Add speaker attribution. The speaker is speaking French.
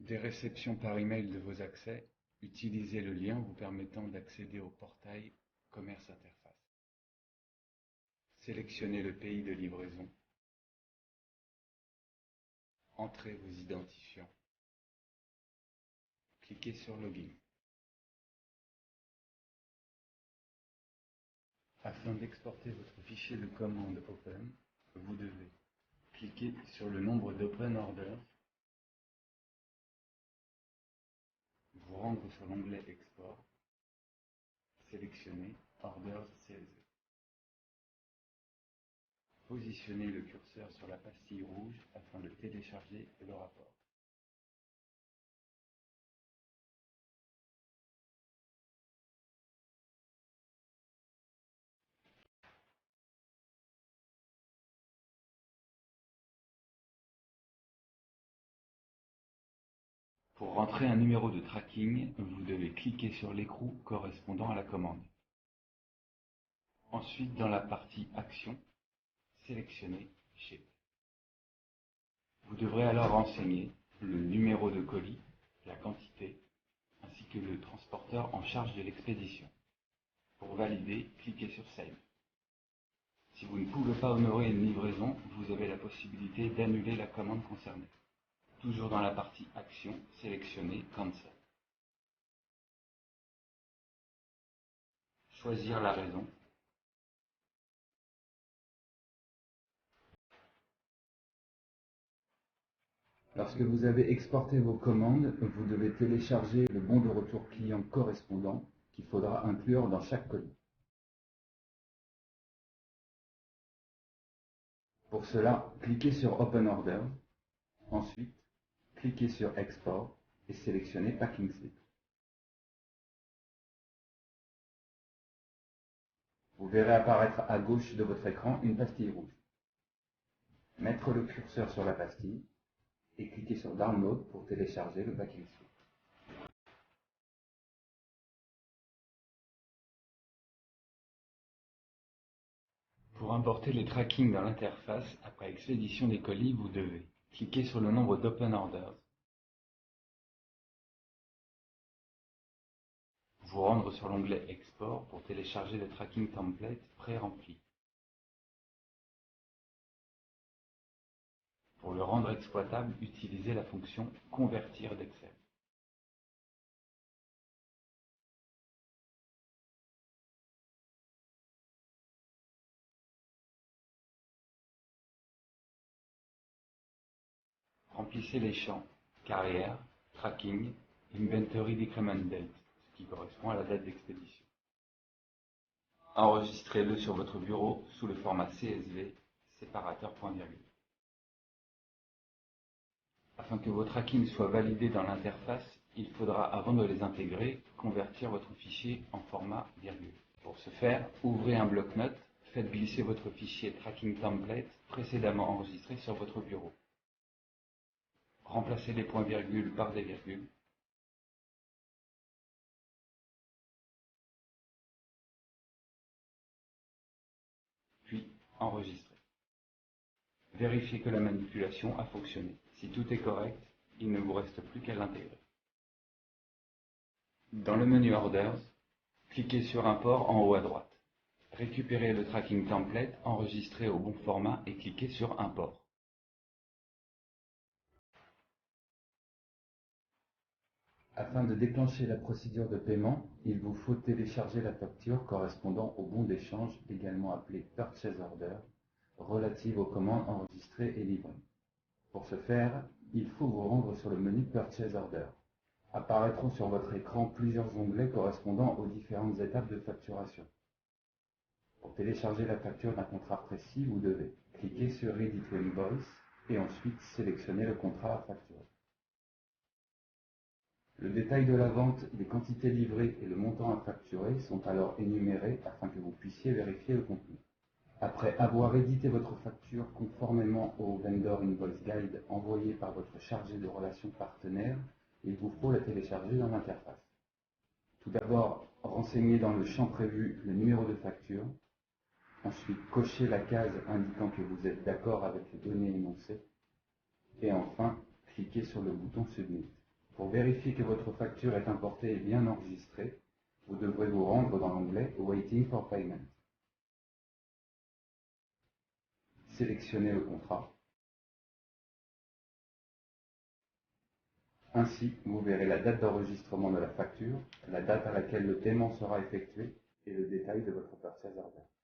Speaker 1: Des réceptions par email de vos accès, utilisez le lien vous permettant d'accéder au portail Commerce Interface. Sélectionnez le pays de livraison. Entrez vos identifiants. Cliquez sur Login. Afin d'exporter votre fichier de commande Open, vous devez cliquer sur le nombre d'Open Orders, vous rendre sur l'onglet Export, sélectionner Orders CSV. Positionnez le curseur sur la pastille rouge afin de télécharger le rapport. Pour rentrer un numéro de tracking, vous devez cliquer sur l'écrou correspondant à la commande. Ensuite, dans la partie Action, sélectionnez Ship. Vous devrez alors renseigner le numéro de colis, la quantité, ainsi que le transporteur en charge de l'expédition. Pour valider, cliquez sur Save. Si vous ne pouvez pas honorer une livraison, vous avez la possibilité d'annuler la commande concernée. Toujours dans la partie Action, sélectionnez Cancel. Choisir la raison. Lorsque vous avez exporté vos commandes, vous devez télécharger le bon de retour client correspondant qu'il faudra inclure dans chaque colis. Pour cela, cliquez sur Open Order, ensuite cliquez sur Export et sélectionnez Packing Slip. Vous verrez apparaître à gauche de votre écran une pastille rouge. Mettre le curseur sur la pastille et cliquez sur Download pour télécharger le Packing Slip. Pour importer les tracking dans l'interface, après expédition des colis, vous devez cliquer sur le nombre d'Open Orders, vous rendre sur l'onglet Export pour télécharger le tracking template pré-rempli. Pour le rendre exploitable, utilisez la fonction Convertir d'Excel. Remplissez les champs Carrière, Tracking, Inventory Decrement Date, ce qui correspond à la date d'expédition. Enregistrez-le sur votre bureau sous le format CSV, séparateur point-virgule. Afin que vos trackings soient validés dans l'interface, il faudra, avant de les intégrer, convertir votre fichier en format virgule. Pour ce faire, ouvrez un bloc-notes, faites glisser votre fichier Tracking Template précédemment enregistré sur votre bureau. Remplacez les points-virgules par des virgules. Puis, enregistrez. Vérifiez que la manipulation a fonctionné. Si tout est correct, il ne vous reste plus qu'à l'intégrer. Dans le menu Orders, cliquez sur Import en haut à droite. Récupérez le tracking template enregistré au bon format et cliquez sur Import. Afin de déclencher la procédure de paiement, il vous faut télécharger la facture correspondant au bon d'échange, également appelé Purchase Order, relative aux commandes enregistrées et livrées. Pour ce faire, il faut vous rendre sur le menu Purchase Order. Apparaîtront sur votre écran plusieurs onglets correspondant aux différentes étapes de facturation. Pour télécharger la facture d'un contrat précis, vous devez cliquer sur Ready to Invoice et ensuite sélectionner le contrat à facturer. Le détail de la vente, les quantités livrées et le montant à facturer sont alors énumérés afin que vous puissiez vérifier le contenu. Après avoir édité votre facture conformément au Vendor Invoice Guide envoyé par votre chargé de relations partenaires, il vous faut la télécharger dans l'interface. Tout d'abord, renseignez dans le champ prévu le numéro de facture. Ensuite, cochez la case indiquant que vous êtes d'accord avec les données énoncées. Et enfin, cliquez sur le bouton Submit. Pour vérifier que votre facture est importée et bien enregistrée, vous devrez vous rendre dans l'onglet Waiting for Payment. Sélectionnez le contrat. Ainsi, vous verrez la date d'enregistrement de la facture, la date à laquelle le paiement sera effectué et le détail de votre purchase order.